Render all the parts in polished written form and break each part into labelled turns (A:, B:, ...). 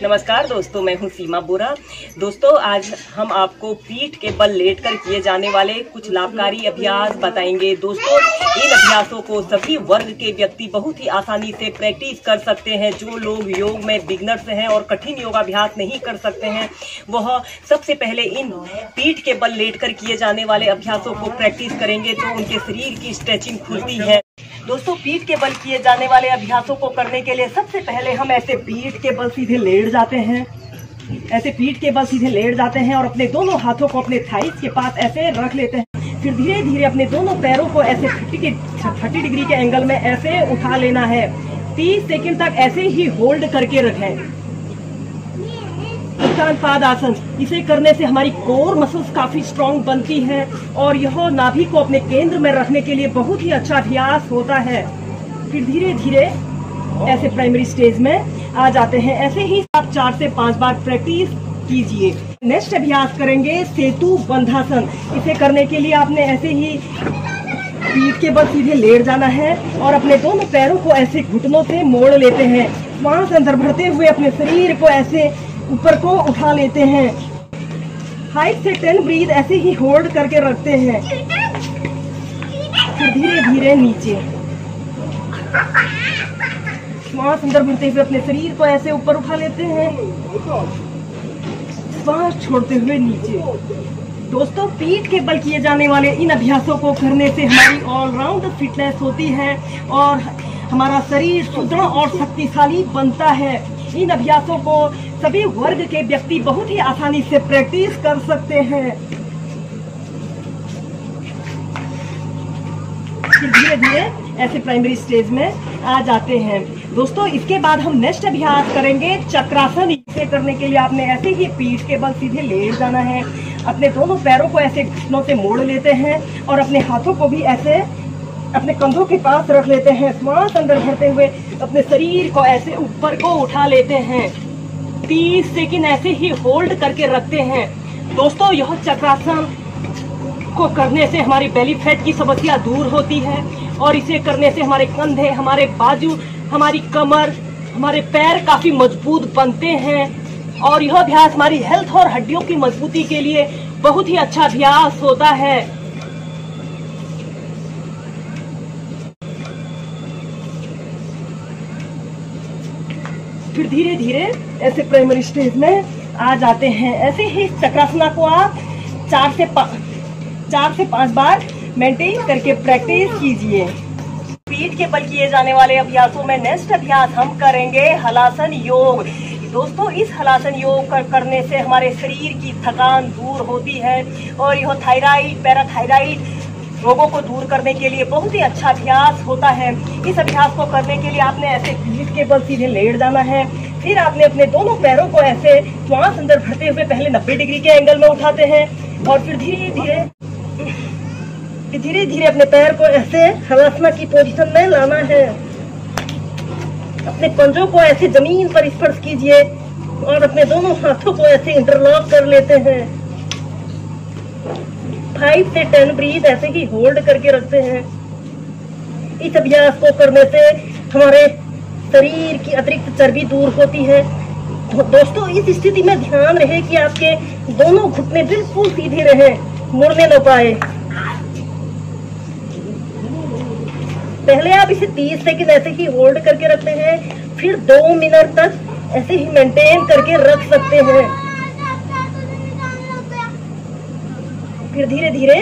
A: नमस्कार दोस्तों, मैं हूं सीमा बोरा। दोस्तों, आज हम आपको पीठ के बल लेटकर किए जाने वाले कुछ लाभकारी अभ्यास बताएंगे। दोस्तों, इन अभ्यासों को सभी वर्ग के व्यक्ति बहुत ही आसानी से प्रैक्टिस कर सकते हैं। जो लोग योग में बिगनर्स हैं और कठिन योगाभ्यास नहीं कर सकते हैं, वह सबसे पहले इन पीठ के बल लेटकर किए जाने वाले अभ्यासों को प्रैक्टिस करेंगे तो उनके शरीर की स्ट्रेचिंग खुलती है। दोस्तों, पीठ के बल किए जाने वाले अभ्यासों को करने के लिए सबसे पहले हम ऐसे पीठ के बल सीधे लेट जाते हैं। ऐसे पीठ के बल सीधे लेट जाते हैं और अपने दोनों हाथों को अपने थाइस के पास ऐसे रख लेते हैं। फिर धीरे धीरे अपने दोनों पैरों को ऐसे 30 डिग्री के एंगल में ऐसे उठा लेना है। 30 सेकंड तक ऐसे ही होल्ड करके रखें। उत्तान पाद आसन, इसे करने से हमारी कोर मसल्स काफी स्ट्रॉन्ग बनती है और यह नाभि को अपने केंद्र में रखने के लिए बहुत ही अच्छा अभ्यास होता है। फिर धीरे धीरे ऐसे प्राइमरी स्टेज में आ जाते हैं। ऐसे ही आप 4 से 5 बार प्रैक्टिस कीजिए। नेक्स्ट अभ्यास करेंगे सेतु बंधासन। इसे करने के लिए आपने ऐसे ही पीठ के बल सीधे लेट जाना है और अपने दोनों पैरों को ऐसे घुटनों से मोड़ लेते हैं। श्वास अंदर भरते हुए अपने शरीर को ऐसे ऊपर को उठा लेते हैं। 5 से 10 ब्रीथ ऐसे ही होल्ड करके रखते हैं। फिर धीरे धीरे नीचे श्वास अंदर भरते हुए अपने शरीर को ऐसे ऊपर उठा लेते हैं। श्वास छोड़ते हुए नीचे। दोस्तों, पीठ के बल किए जाने वाले इन अभ्यासों को करने से हमारी ऑलराउंड फिटनेस होती है और हमारा शरीर सुदृढ़ और शक्तिशाली बनता है। इन अभ्यासों को सभी वर्ग के व्यक्ति बहुत ही आसानी से प्रैक्टिस कर सकते हैं। फिर धीरे धीरे ऐसे प्राइमरी स्टेज में आ जाते हैं। दोस्तों, इसके बाद हम नेक्स्ट अभ्यास करेंगे चक्रासन। इसे करने के लिए आपने ऐसे ही पीठ के बल सीधे लेट जाना है। अपने दोनों पैरों को ऐसे घुटनों से मोड़ लेते हैं और अपने हाथों को भी ऐसे अपने कंधों के पास रख लेते हैं। श्वास अंदर भरते हुए अपने शरीर को ऐसे ऊपर को उठा लेते हैं। 30 सेकंड ऐसे ही होल्ड करके रखते हैं। दोस्तों, यह चक्रासन को करने से हमारी बेली फैट की समस्या दूर होती है और इसे करने से हमारे कंधे, हमारे बाजू, हमारी कमर, हमारे पैर काफी मजबूत बनते हैं और यह अभ्यास हमारी हेल्थ और हड्डियों की मजबूती के लिए बहुत ही अच्छा अभ्यास होता है। फिर धीरे धीरे ऐसे प्राइमरी स्टेज में आ जाते हैं। ऐसे ही चक्रासना को आप 4 से 5 बार मेंटेन करके प्रैक्टिस कीजिए। पीठ के बल किए जाने वाले अभ्यासों में नेक्स्ट अभ्यास हम करेंगे हलासन योग। दोस्तों, इस हलासन योग करने से हमारे शरीर की थकान दूर होती है और यह थायराइड, पैराथायराइड रोगों को दूर करने के लिए बहुत ही अच्छा अभ्यास होता है। इस अभ्यास को करने के लिए आपने ऐसे पीठ के बल सीधे लेट जाना है। फिर आपने अपने दोनों पैरों को ऐसे श्वास अंदर भरते हुए पहले 90 डिग्री के एंगल में उठाते हैं और फिर धीरे धीरे अपने पैर को ऐसे हलासना की पोजीशन में लाना है। अपने पंजों को ऐसे जमीन पर स्पर्श कीजिए और अपने दोनों हाथों को ऐसे इंटरलॉक कर लेते हैं। 5 से 10 ब्रीथ ऐसे ही होल्ड करके रखते हैं। इस अभ्यास को करने से हमारे शरीर की अतिरिक्त चर्बी दूर होती है। दोस्तों, इस स्थिति में ध्यान रहे कि आपके दोनों घुटने बिल्कुल सीधे रहे, मुड़ने न पाए। पहले आप इसे 30 सेकंड ऐसे ही होल्ड करके रखते हैं। फिर 2 मिनट तक ऐसे ही मेंटेन करके रख सकते हैं। फिर धीरे धीरे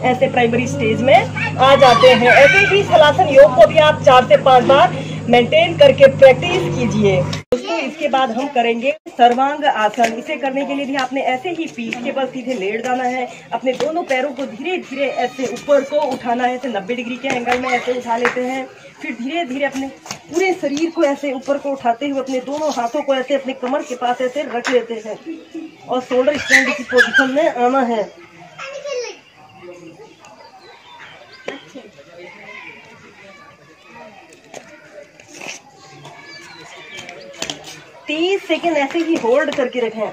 A: ऐसे प्राइमरी स्टेज में आ जाते हैं। ऐसे ही हलासन योग को भी आप 4 से 5 बार मेंटेन करके प्रैक्टिस कीजिए। दोस्तों, इसके बाद हम करेंगे सर्वांग आसन। इसे करने के लिए भी आपने ऐसे ही पीठ के बल सीधे लेट जाना है। अपने दोनों पैरों को धीरे धीरे ऐसे ऊपर को उठाना है। ऐसे 90 डिग्री के एंगल में ऐसे उठा लेते हैं। फिर धीरे धीरे अपने पूरे शरीर को ऐसे ऊपर को उठाते हुए अपने दोनों हाथों को ऐसे अपने कमर के पास ऐसे रख लेते हैं और शोल्डर स्ट्रेंथ की पोजीशन में आना है। 30 सेकंड ऐसे ही होल्ड करके रखें।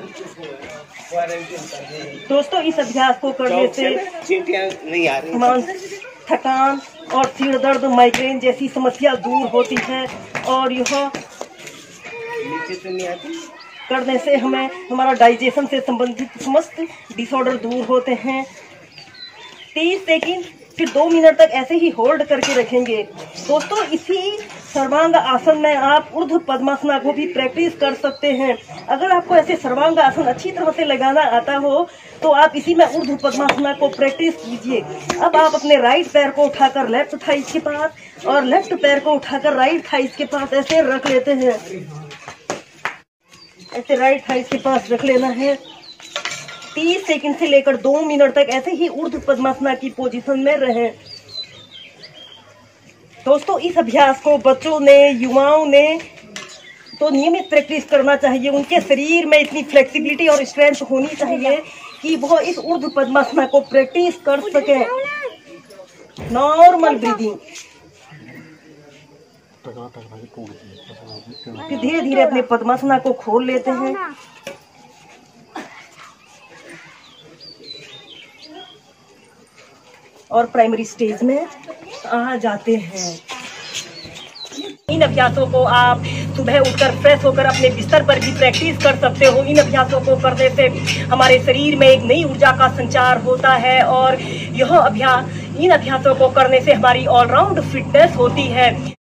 A: दोस्तों, इस अभ्यास को करने से थकान और सिर दर्द, माइग्रेन जैसी समस्या दूर होती है और यह करने से हमें हमारा डाइजेशन से संबंधित समस्त डिसऑर्डर दूर होते हैं। 30 सेकंड फिर 2 मिनट तक ऐसे ही होल्ड करके रखेंगे। दोस्तों इसी सर्वांग आसन में आप ऊर्ध्व पद्मासना को भी प्रैक्टिस कर सकते हैं। अगर आपको ऐसे सर्वांग आसन अच्छी तरह से लगाना आता हो तो आप इसी में ऊर्ध्व पद्मासना को प्रैक्टिस कीजिए। अब आप अपने राइट पैर को उठाकर लेफ्ट थाइस के पास और लेफ्ट पैर को उठाकर राइट थाइस के पास ऐसे रख लेते हैं। ऐसे राइट थाइस के पास रख लेना है। 30 सेकंड से लेकर 2 मिनट तक ऐसे ही ऊर्ध्व पद्मासना की पोजीशन में रहें। दोस्तों इस अभ्यास को बच्चों ने, युवाओं ने तो नियमित प्रैक्टिस करना चाहिए। उनके शरीर में इतनी फ्लेक्सिबिलिटी और स्ट्रेंथ होनी चाहिए कि वो इस ऊर्ध्व पद्मासना को प्रैक्टिस कर सके। Normal breathing. फिर धीरे धीरे अपने पद्मासना को खोल लेते हैं। और प्राइमरी स्टेज में आ जाते हैं। इन अभ्यासों को आप सुबह उठकर फ्रेश होकर अपने बिस्तर पर भी प्रैक्टिस कर सकते हो। इन अभ्यासों को करने से हमारे शरीर में एक नई ऊर्जा का संचार होता है और इन अभ्यासों को करने से हमारी ऑलराउंड फिटनेस होती है।